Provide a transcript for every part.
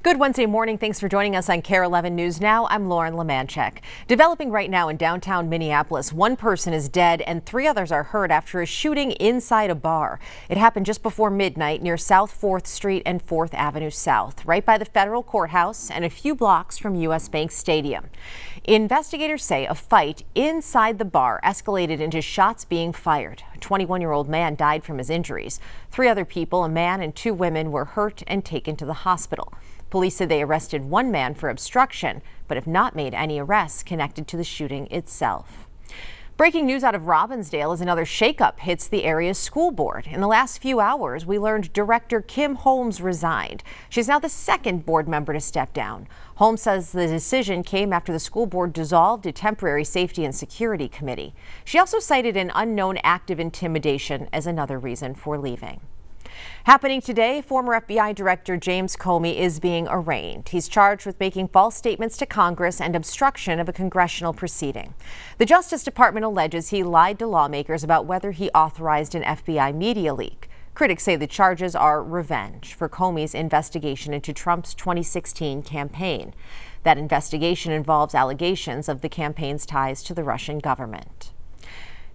Good Wednesday morning. Thanks for joining us on KARE 11 News Now. I'm Lauren Lemanchek. Developing right now in downtown Minneapolis, one person is dead and 3 others are hurt after a shooting inside a bar. It happened just before midnight near South 4th Street and 4th Avenue South, right by the federal courthouse and a few blocks from U.S. Bank Stadium. Investigators say a fight inside the bar escalated into shots being fired. A 21-year-old man died from his injuries. 3 other people, a man and 2 women, were hurt and taken to the hospital. Police said they arrested 1 man for obstruction, but have not made any arrests connected to the shooting itself. Breaking news out of Robbinsdale as another shakeup hits the area's school board. In the last few hours, we learned Director Kim Holmes resigned. She's now the 2nd board member to step down. Holmes says the decision came after the school board dissolved a temporary safety and security committee. She also cited an unknown act of intimidation as another reason for leaving. Happening today, former FBI Director James Comey is being arraigned. He's charged with making false statements to Congress and obstruction of a congressional proceeding. The Justice Department alleges he lied to lawmakers about whether he authorized an FBI media leak. Critics say the charges are revenge for Comey's investigation into Trump's 2016 campaign. That investigation involves allegations of the campaign's ties to the Russian government.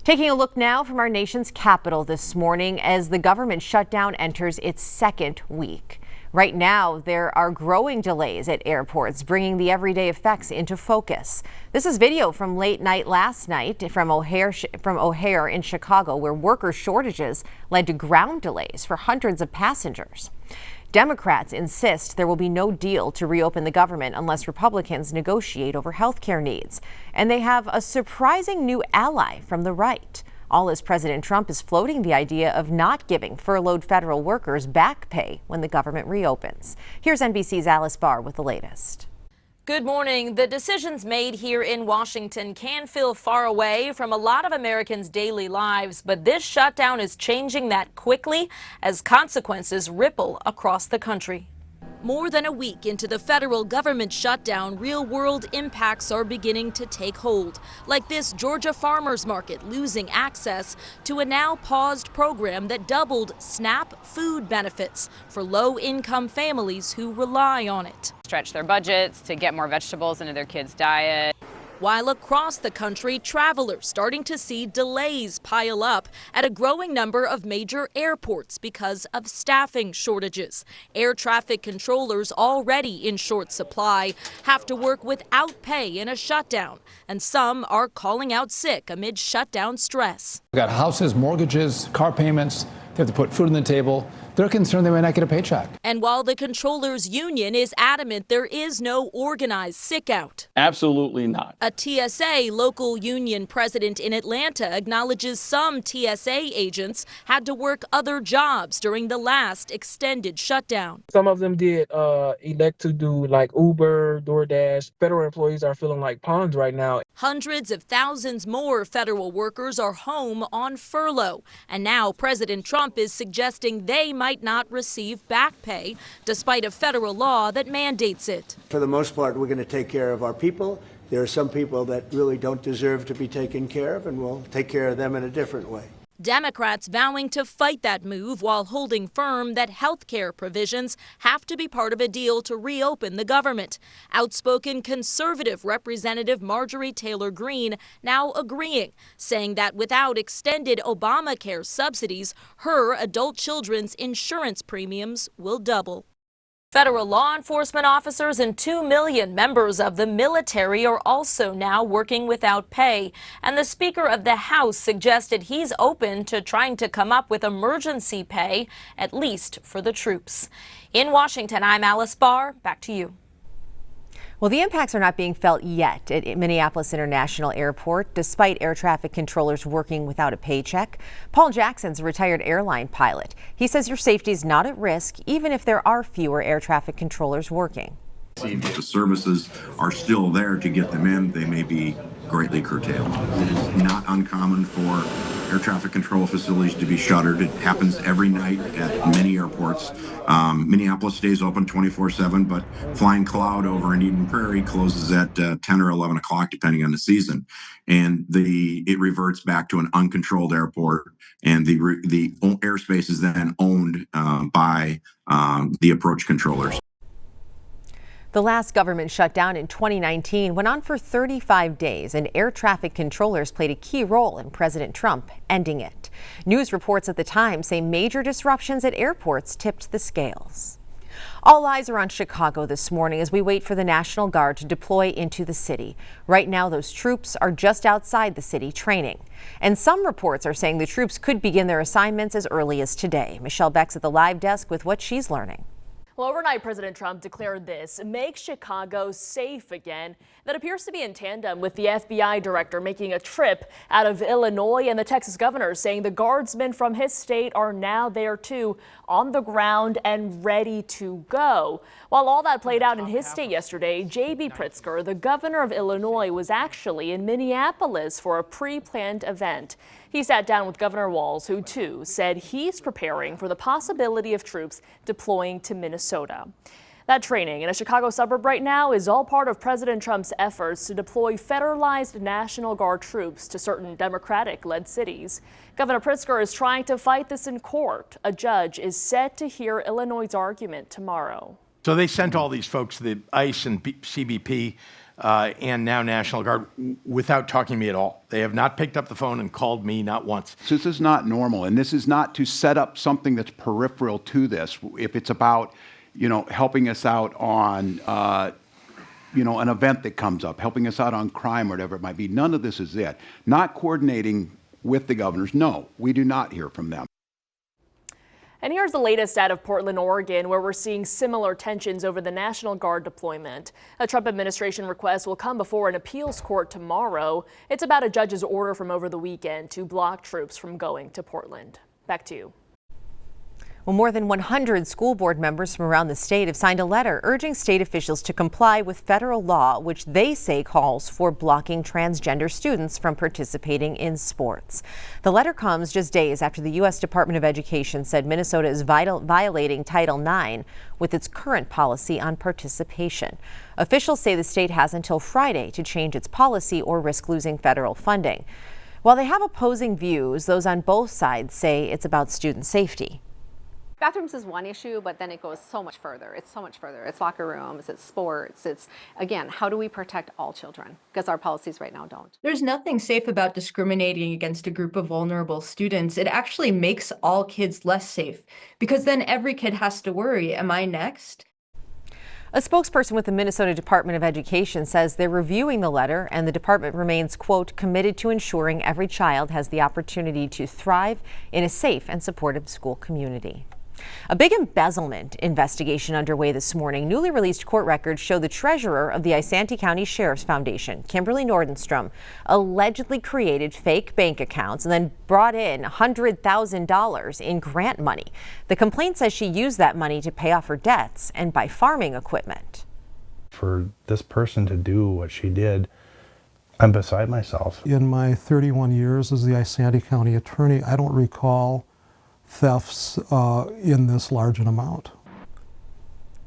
Taking a look now from our nation's capital this morning as the government shutdown enters its 2nd week. Right now, there are growing delays at airports, bringing the everyday effects into focus. This is video from late night last night from O'Hare in Chicago, where worker shortages led to ground delays for hundreds of passengers. Democrats insist there will be no deal to reopen the government unless Republicans negotiate over health care needs. And they have a surprising new ally from the right. All as President Trump is floating the idea of not giving furloughed federal workers back pay when the government reopens. Here's NBC's Alice Barr with the latest. Good morning. The decisions made here in Washington can feel far away from a lot of Americans' daily lives, but this shutdown is changing that quickly as consequences ripple across the country. More than a week into the federal government shutdown, real-world impacts are beginning to take hold, like this Georgia farmers market losing access to a now paused program that doubled SNAP food benefits for low-income families who rely on it. Stretch their budgets to get more vegetables into their kids' diet. While across the country, travelers starting to see delays pile up at a growing number of major airports because of staffing shortages. Air traffic controllers, already in short supply, have to work without pay in a shutdown, and some are calling out sick amid shutdown stress. We've got houses, mortgages, car payments. They have to put food on the table. They're concerned they might not get a paycheck. And while the controllers union is adamant there is no organized sick out. Absolutely not. A TSA local union president in Atlanta acknowledges some TSA agents had to work other jobs during the last extended shutdown. Some of them did elect to do like Uber, DoorDash. Federal employees are feeling like pawns right now. Hundreds of thousands more federal workers are home on furlough. And now President Trump is suggesting they might not receive back pay, despite a federal law that mandates it. For the most part, we're going to take care of our people. There are some people that really don't deserve to be taken care of, and we'll take care of them in a different way. Democrats vowing to fight that move while holding firm that health care provisions have to be part of a deal to reopen the government. Outspoken conservative Representative Marjorie Taylor Greene now agreeing, saying that without extended Obamacare subsidies, her adult children's insurance premiums will double. Federal law enforcement officers and 2 million members of the military are also now working without pay. And the Speaker of the House suggested he's open to trying to come up with emergency pay, at least for the troops. In Washington, I'm Alice Barr. Back to you. Well, the impacts are not being felt yet at Minneapolis International Airport, despite air traffic controllers working without a paycheck. Paul Jackson's a retired airline pilot. He says your safety is not at risk, even if there are fewer air traffic controllers working. The services are still there to get them in. They may be greatly curtailed. It is not uncommon for air traffic control facilities to be shuttered. It happens every night at many airports. Minneapolis stays open 24/7, but Flying Cloud over in Eden Prairie closes at 10 or 11 o'clock, depending on the season. And it reverts back to an uncontrolled airport, and the airspace is then owned by the approach controllers. The last government shutdown in 2019 went on for 35 days, and air traffic controllers played a key role in President Trump ending it. News reports at the time say major disruptions at airports tipped the scales. All eyes are on Chicago this morning as we wait for the National Guard to deploy into the city. Right now, those troops are just outside the city training. And some reports are saying the troops could begin their assignments as early as today. Michelle Beck's at the live desk with what she's learning. Well, overnight, President Trump declared this: make Chicago safe again. That appears to be in tandem with the FBI director making a trip out of Illinois, and the Texas governor saying the guardsmen from his state are now there too, on the ground and ready to go. While all that played out in his state yesterday, J.B. Pritzker, the governor of Illinois, was actually in Minneapolis for a pre-planned event. He sat down with Governor Walz, who too said he's preparing for the possibility of troops deploying to Minnesota. That training in a Chicago suburb right now is all part of President Trump's efforts to deploy federalized National Guard troops to certain Democratic-led cities. Governor Pritzker is trying to fight this in court. A judge is set to hear Illinois' argument tomorrow. So they sent all these folks, the ICE and CBP, and now National Guard, without talking to me at all. They have not picked up the phone and called me, not once. So this is not normal, and this is not to set up something that's peripheral to this. If it's about, helping us out on, an event that comes up, helping us out on crime or whatever it might be, none of this is it. Not coordinating with the governors, no, we do not hear from them. And here's the latest out of Portland, Oregon, where we're seeing similar tensions over the National Guard deployment. A Trump administration request will come before an appeals court tomorrow. It's about a judge's order from over the weekend to block troops from going to Portland. Back to you. Well, more than 100 school board members from around the state have signed a letter urging state officials to comply with federal law, which they say calls for blocking transgender students from participating in sports. The letter comes just days after the U.S. Department of Education said Minnesota is violating Title IX with its current policy on participation. Officials say the state has until Friday to change its policy or risk losing federal funding. While they have opposing views, those on both sides say it's about student safety. Bathrooms is one issue, but then it goes so much further. It's so much further. It's locker rooms, it's sports, it's, again, how do we protect all children? Because our policies right now don't. There's nothing safe about discriminating against a group of vulnerable students. It actually makes all kids less safe, because then every kid has to worry, am I next? A spokesperson with the Minnesota Department of Education says they're reviewing the letter, and the department remains, quote, committed to ensuring every child has the opportunity to thrive in a safe and supportive school community. A big embezzlement investigation underway this morning. Newly released court records show the treasurer of the Isanti County Sheriff's Foundation, Kimberly Nordenstrom, allegedly created fake bank accounts and then brought in $100,000 in grant money. The complaint says she used that money to pay off her debts and buy farming equipment. For this person to do what she did, I'm beside myself. In my 31 years as the Isanti County attorney, I don't recall thefts in this large an amount.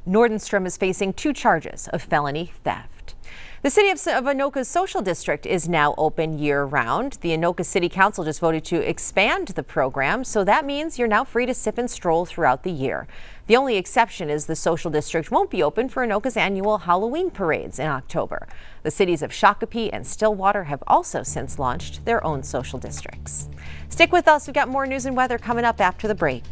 Nordenstrom is facing 2 charges of felony theft. The city of Anoka's social district is now open year-round. The Anoka City Council just voted to expand the program, so that means you're now free to sip and stroll throughout the year. The only exception is the social district won't be open for Anoka's annual Halloween parades in October. The cities of Shakopee and Stillwater have also since launched their own social districts. Stick with us. We've got more news and weather coming up after the break.